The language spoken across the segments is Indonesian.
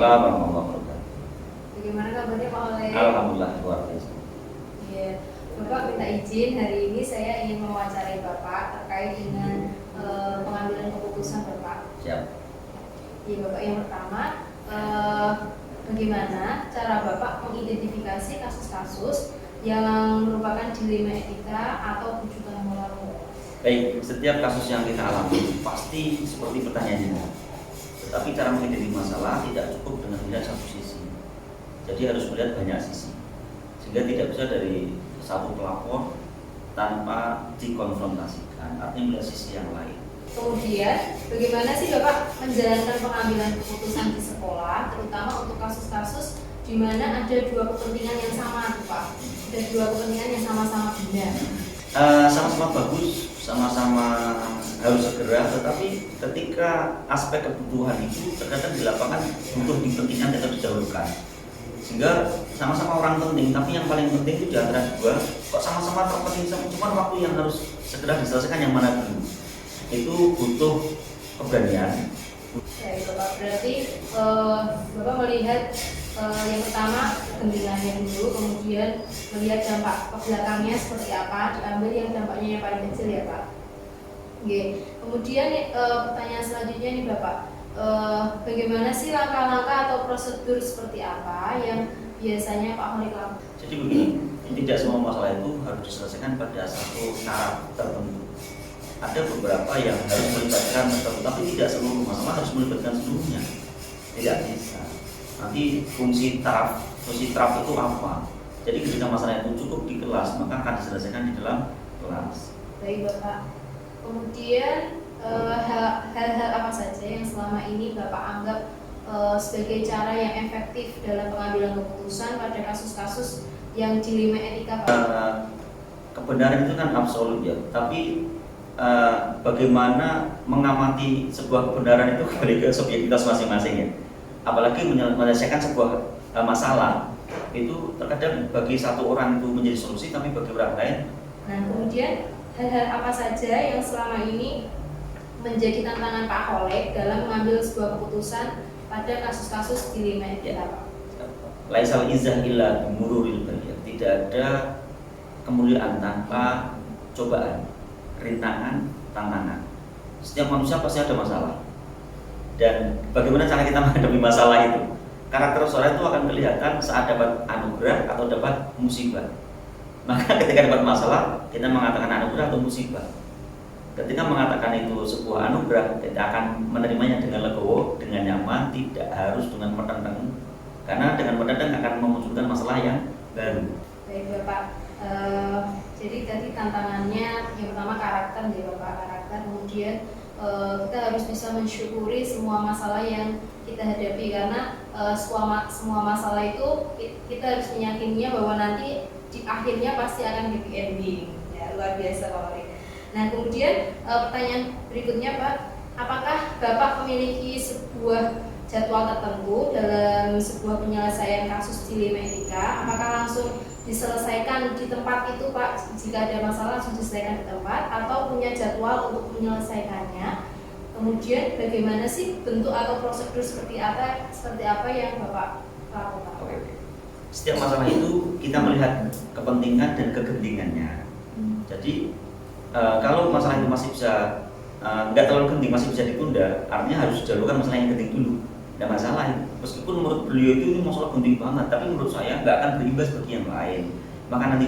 Waalaikumsalam warahmatullahi wabarakatuh. Bagaimana kabarnya Pak Oleh? Alhamdulillah luar biasa. Iya, Bapak minta izin hari ini saya ingin mewawancarai Bapak terkait dengan pengambilan keputusan Bapak. Siap. Iya Bapak, yang pertama bagaimana cara Bapak mengidentifikasi kasus-kasus yang merupakan dilema etika atau tujuan moral? Baik, setiap kasus yang kita alami pasti seperti pertanyaannya. Tetapi cara mengidentifikasi masalah tidak cukup dengan melihat satu sisi. Jadi harus melihat banyak sisi. Sehingga tidak bisa dari satu pelapor tanpa dikonfrontasikan, artinya melihat sisi yang lain. Kemudian, bagaimana sih Bapak menjalankan pengambilan keputusan di sekolah, terutama untuk kasus-kasus di mana ada dua kepentingan yang sama, Pak? Ada dua kepentingan yang sama-sama benar. Sama-sama bagus, sama-sama harus segera, tetapi ketika aspek kebutuhan itu terkadang di lapangan butuh kepentingan tetap didahulukan. Sehingga sama-sama orang penting, tapi yang paling penting itu di antara dua, kok sama-sama terpenting, cuma waktu yang harus segera diselesaikan yang mana dulu. Itu butuh keberanian. Baik Bapak, berarti Bapak melihat yang pertama kepentingannya dulu, kemudian melihat dampak ke belakangnya seperti apa, diambil yang dampaknya yang paling kecil ya Pak. Oke. Kemudian pertanyaan selanjutnya nih Bapak, bagaimana sih langkah-langkah atau prosedur seperti apa yang biasanya Pak Holik lakukan? Jadi begini, tidak semua masalah itu harus diselesaikan pada satu taraf tertentu. Ada beberapa yang harus melibatkan tertentu, tapi tidak seluruh masalah harus melibatkan seluruhnya. Tidak bisa. Nanti fungsi taraf itu apa? Jadi ketika masalah itu cukup di kelas, maka akan diselesaikan di dalam kelas. Baik Bapak. Kemudian hal-hal apa saja yang selama ini Bapak anggap sebagai cara yang efektif dalam pengambilan keputusan pada kasus-kasus yang dilema etika Pak? Kebenaran itu kan absolut ya, tapi bagaimana mengamati sebuah kebenaran itu kembali ke subjektivitas masing-masing ya. Apalagi menyelesaikan sebuah masalah itu terkadang bagi satu orang itu menjadi solusi, tapi bagi orang lain. Nah kemudian hal-hal apa saja yang selama ini menjadi tantangan Pak Holik dalam mengambil sebuah keputusan pada kasus-kasus dilema etika Pak? Laisal izzah illa bimururil baliyah. Tidak ada kemuliaan tanpa cobaan, rintangan, tantangan. Setiap manusia pasti ada masalah. Dan bagaimana cara kita menghadapi masalah itu? Karakter seorang itu akan kelihatan saat dapat anugerah atau dapat musibah. Maka ketika dapat masalah, kita mengatakan anugerah atau musibah. Ketika mengatakan itu sebuah anugerah, kita akan menerimanya dengan legowo, dengan nyaman, tidak harus dengan menentang. Karena dengan menentang akan memunculkan masalah yang baru. Baik Bapak, jadi tadi tantangannya yang pertama karakter ya Bapak, karakter. Kemudian kita harus bisa mensyukuri semua masalah yang kita hadapi, karena semua masalah itu kita harus meyakininya bahwa nanti di akhirnya pasti akan happy ending. Ya, luar biasa Pak Holik. Nah kemudian pertanyaan berikutnya Pak, apakah Bapak memiliki sebuah jadwal tertentu dalam sebuah penyelesaian kasus dilema etika? Apakah langsung diselesaikan di tempat itu Pak, jika ada masalah langsung diselesaikan di tempat, atau punya jadwal untuk menyelesaikannya? Kemudian bagaimana sih bentuk atau prosedur seperti apa yang Bapak lakukan? Oke. Setiap masalah itu kita melihat kepentingan dan kegentingannya. Jadi kalau masalah itu masih bisa nggak terlalu genting, masih bisa ditunda, artinya harus didahulukan masalah yang genting dulu. Tidak masalah, meskipun menurut beliau itu ini masalah penting banget, tapi menurut saya nggak akan berimbas bagi yang lain. Maka nanti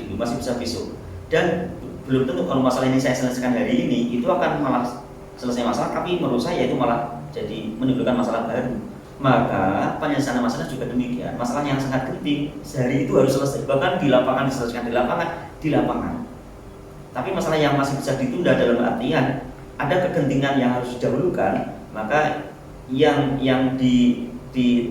dulu masih bisa besok. Dan belum tentu kalau masalah ini saya selesaikan hari ini itu akan malah selesai masalah, tapi menurut saya itu malah jadi menimbulkan masalah baru. Maka penyelesaian masalah juga demikian. Masalah yang sangat penting sehari itu harus selesai, bahkan di lapangan diselesaikan di lapangan. Tapi masalah yang masih bisa ditunda dalam artian ada kegentingan yang harus didahulukan, maka yang di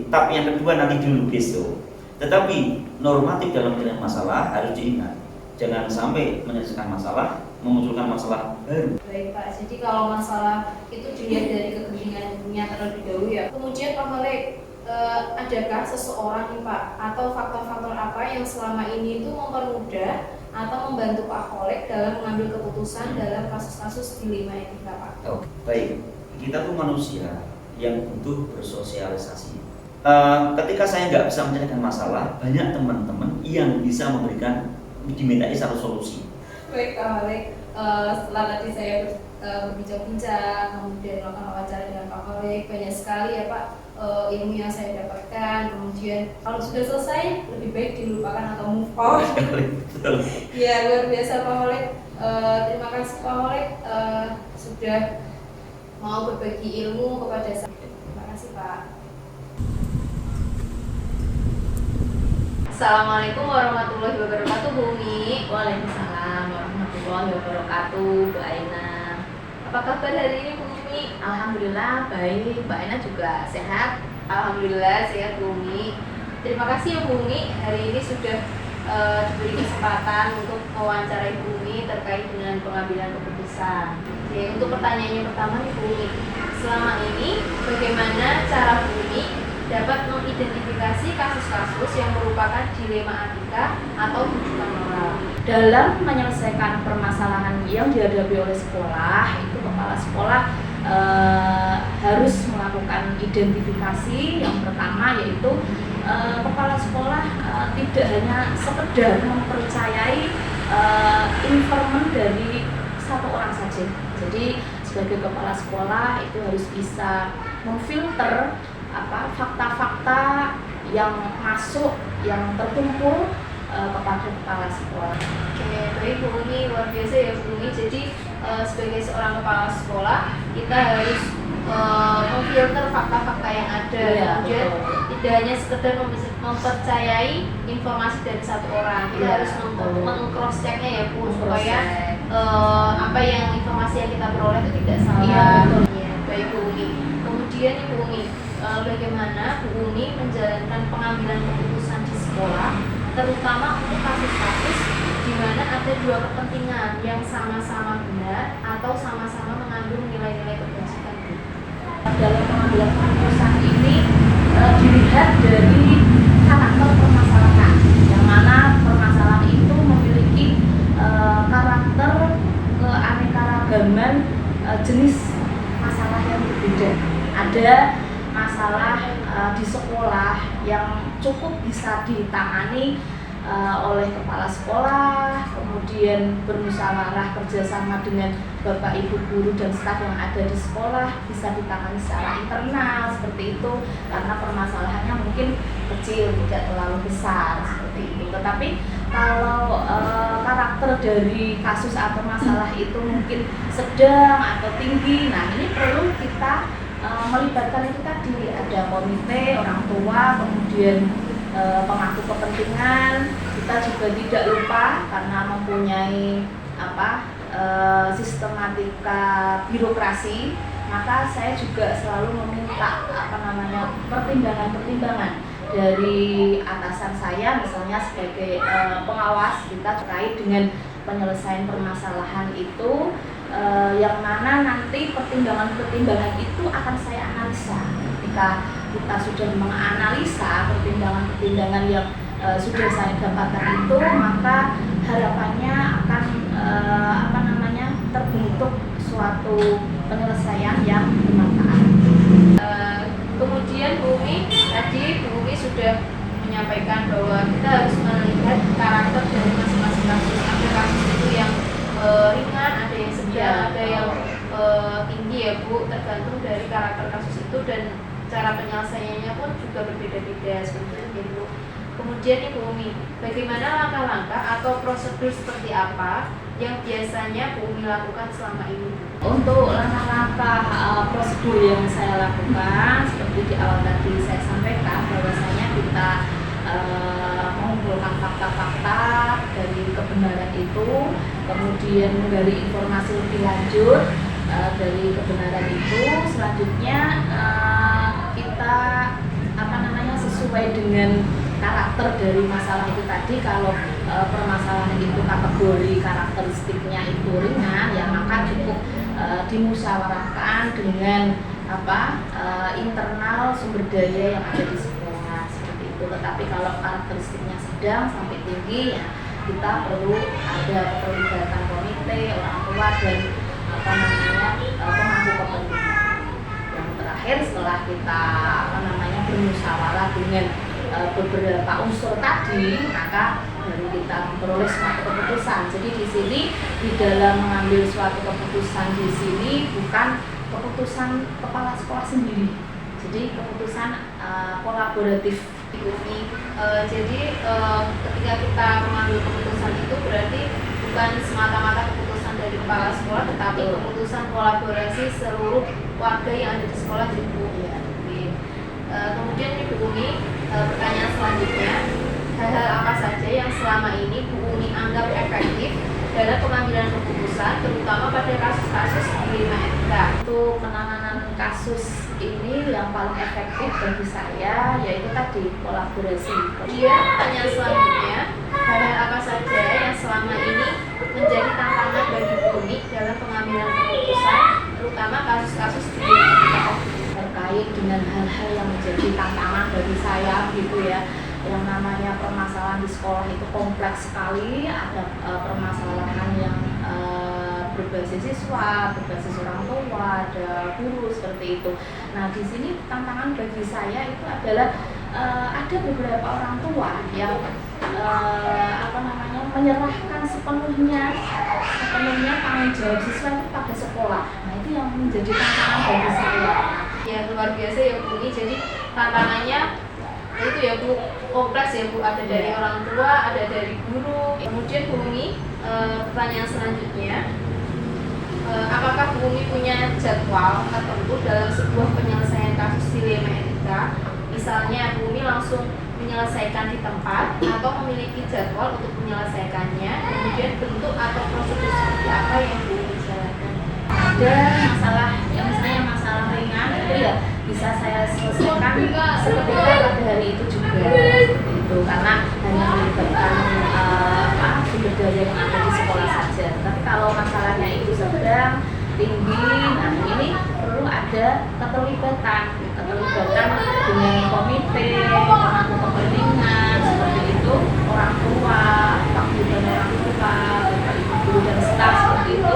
tahap yang kedua nanti dulu besok. Tetapi normatif dalam menyelesaikan masalah harus diingat, jangan sampai menyelesaikan masalah memunculkan masalah baru. Baik Pak, jadi kalau masalah itu dilihat dari kegentingannya terlebih dahulu ya. Kemudian Pak Holik, adakah seseorang nih Pak atau faktor-faktor apa yang selama ini itu mempermudah atau membantu Pak Holik dalam mengambil keputusan dalam kasus-kasus dilema etika Pak? Baik, kita tuh manusia. yang butuh bersosialisasi. Ketika saya nggak bisa menyelesaikan masalah, banyak teman-teman yang bisa memberikan, dimintai satu solusi. Baik, Pak Malik. Setelah tadi saya berbincang-bincang, kemudian melakukan wawancara dengan Pak Malik, banyak sekali ya Pak ilmu yang saya dapatkan. Kemudian kalau sudah selesai, lebih baik dilupakan atau move on. Ya, luar biasa Pak Malik. Terima kasih Pak Malik sudah mau berbagi ilmu kepada saya. Terima kasih Pak. Assalamualaikum warahmatullahi wabarakatuh, Bu Umi. Waalaikumsalam warahmatullahi wabarakatuh, Bu Aina. Apa kabar hari ini, Bu Umi? Alhamdulillah baik, Mbak Aina juga sehat. Alhamdulillah sehat, Bu Umi. Terima kasih ya Bu Umi, hari ini sudah diberi kesempatan untuk mewawancarai Bu Umi terkait dengan pengambilan keputusan. Oke, untuk pertanyaannya pertama nih Bu Umi, selama ini bagaimana cara Bu Umi dapat mengidentifikasi kasus-kasus yang merupakan dilema etika atau tujuan moral? Dalam menyelesaikan permasalahan yang dihadapi oleh sekolah, itu kepala sekolah harus melakukan identifikasi. Yang pertama yaitu kepala sekolah tidak hanya sekedar mempercayai informan dari satu orang saja. Jadi sebagai kepala sekolah itu harus bisa memfilter fakta-fakta yang masuk, yang terkumpul kepada kepala sekolah. Oke, baik Bu Umi, luar biasa ya Bu Umi. Jadi sebagai seorang kepala sekolah kita harus memfilter fakta-fakta yang ada, kemudian tidak hanya sekedar mempercayai informasi dari satu orang. Kita harus meng-cross checknya ya Bu, supaya apa yang informasi yang kita peroleh itu tidak salah. Ya, baik Bu Umi. Kemudian Bu Umi, bagaimana Bu Umi menjalankan pengambilan keputusan di sekolah, terutama untuk kasus-kasus di mana ada dua kepentingan yang sama-sama benar atau sama-sama mengandung nilai-nilai kebajikan. Dalam pengambilan keputusan ini dilihat dari karakter permasalahan, yang mana permasalahan itu memiliki karakter keanekaragaman jenis masalah yang berbeda. Ada masalah di sekolah yang cukup bisa ditangani oleh kepala sekolah, kemudian bermusyawarah kerjasama dengan bapak ibu guru dan staf yang ada di sekolah, bisa ditangani secara internal seperti itu, karena permasalahannya mungkin kecil, tidak terlalu besar seperti itu. Tetapi kalau karakter dari kasus atau masalah itu mungkin sedang atau tinggi, nah ini perlu kita melibatkan itu tadi, ada komite orang tua, kemudian pemangku kepentingan. Kita juga tidak lupa karena mempunyai sistematika birokrasi, maka saya juga selalu meminta pertimbangan-pertimbangan dari atasan saya, misalnya sebagai pengawas kita terkait dengan penyelesaian permasalahan itu, yang mana nanti pertimbangan-pertimbangan itu akan saya analisa. Ketika kita sudah menganalisa pertimbangan-pertimbangan yang sudah saya dapatkan itu, maka harapannya akan terbentuk suatu penyelesaian yang bermanfaat. Kemudian Bu Umi, tadi Bu Umi sudah menyampaikan bahwa kita harus melihat karakter dari masing-masing kasus. Ada kasus itu yang ringan, ada yang sedang, ada yang tinggi ya Bu, tergantung dari karakter kasus itu dan cara penyelesaiannya pun juga berbeda-beda seperti itu Bu. Kemudian nih Bu Umi, bagaimana langkah-langkah atau prosedur seperti apa yang biasanya Bu Umi lakukan selama ini? Untuk langkah-langkah prosedur yang saya lakukan, seperti di awal tadi saya sampaikan, bahwasanya kita mengumpulkan fakta-fakta dari kebenaran itu, kemudian menggali informasi lebih lanjut dari kebenaran itu. Selanjutnya kita sesuai dengan karakter dari masalah itu tadi. Kalau permasalahan itu kategori karakteristiknya itu ringan, ya maka cukup dimusyawarahkan dengan internal sumber daya yang ada di sekolah seperti itu. Tetapi kalau karakteristiknya sedang sampai tinggi, ya kita perlu ada keterlibatan komite, orang tua dan pemangku kepentingan. Yang terakhir terakhir setelah kita bermusyawarah dengan beberapa unsur tadi, maka baru kita memperoleh suatu keputusan. Jadi di sini di dalam mengambil suatu keputusan di sini bukan keputusan kepala sekolah sendiri, jadi keputusan kolaboratif. Jadi ketika kita mengambil keputusan itu berarti bukan semata-mata keputusan dari kepala sekolah, tetapi keputusan kolaborasi seluruh warga yang ada di sekolah juga. Ya. Kemudian ini Bu Umi, pertanyaan selanjutnya, hal-hal apa saja yang selama ini Bu Umi anggap efektif dalam pengambilan keputusan, terutama pada kasus-kasus di 5 MK? Untuk penanganan kasus ini yang paling efektif bagi saya yaitu tadi kolaborasi. Kemudian pertanyaan selanjutnya, hal-hal apa saja yang selama ini menjadi tantangan bagi Bu Umi dalam pengambilan keputusan, terutama kasus-kasus di 5 MK? Terkait dengan hal-hal yang menjadi tantangan bagi saya gitu ya, yang namanya permasalahan di sekolah itu kompleks sekali. Ada permasalahan yang berbasis siswa, berbasis orang tua, ada guru seperti itu. Nah di sini tantangan bagi saya itu adalah ada beberapa orang tua yang menyerahkan sepenuhnya tanggung jawab siswa itu pada sekolah. Nah itu yang menjadi tantangan bagi saya. Ya luar biasa ya Bu Umi, jadi tantangannya itu ya Bu, kompleks ya Bu, ada dari orang tua, ada dari guru. Kemudian Bu Umi, pertanyaan selanjutnya, apakah Bu Umi punya jadwal tertentu dalam sebuah penyelesaian kasus dilema etika? Misalnya Bu Umi langsung menyelesaikan di tempat atau memiliki jadwal untuk menyelesaikannya, kemudian bentuk atau prosedur seperti apa yang Bu Umi jalankan? Ada masalah yang misalnya masalah ringan itu ya bisa saya selesaikan seketika pada hari itu juga itu, karena hanya melibatkan sumber daya yang ada di sekolah saja. Tapi kalau masalahnya itu sedang tinggi, nah ini perlu ada keterlibatan dengan komite pemangku kepentingan seperti itu, orang tua, wakil dan orang tua, guru dan staf seperti itu.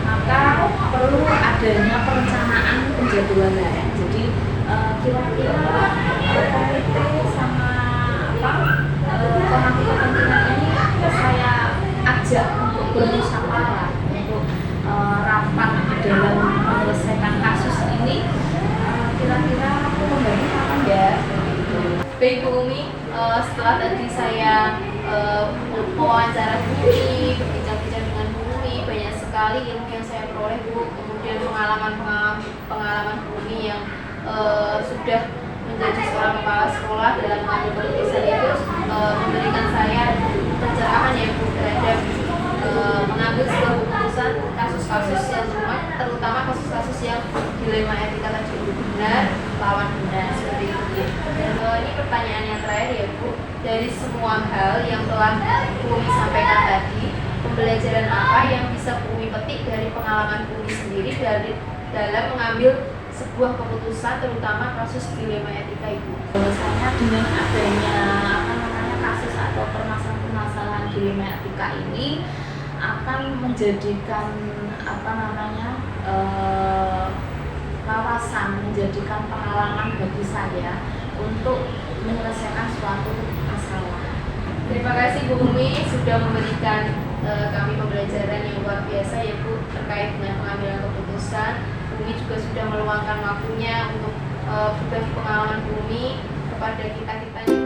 Maka perlu adanya perencanaan penjadwalan. Jadi kira-kira komite sama pemangku kepentingan ini saya ajak untuk bermusyawarah, untuk rapat dalam menyelesaikan kasus ini. Kira-kira aku membagi kapan ya? Baik Bu Umi, setelah tadi saya mewawancara Bu Umi, berbincang-bincang dengan Bu Umi, banyak sekali ilmu yang saya peroleh Bu. Kemudian pengalaman Bu Umi yang sudah menjadi seorang kepala sekolah dalam mengambil keputusan itu memberikan saya pencerahan ya Bu terhadap mengambil sebuah keputusan kasus-kasus yang terutama kasus-kasus yang dilema etika tadi benar lawan benar seperti itu. Dan ini pertanyaan yang terakhir ya Bu, dari semua hal yang telah Bu Umi sampaikan tadi, pembelajaran apa yang bisa Bu Umi petik dari pengalaman Bu Umi sendiri dalam mengambil sebuah keputusan terutama kasus dilema etika itu? Misalnya dengan adanya kasus atau permasalahan dilema etika ini akan menjadikan wawasan, menjadikan pengalaman bagi saya untuk menyelesaikan suatu masalah. Terima kasih Bu Umi sudah memberikan kami pembelajaran yang luar biasa ya Bu terkait dengan pengambilan keputusan. Bu Umi juga sudah meluangkan waktunya untuk berbagi pengalaman Bu Umi kepada kita-kita.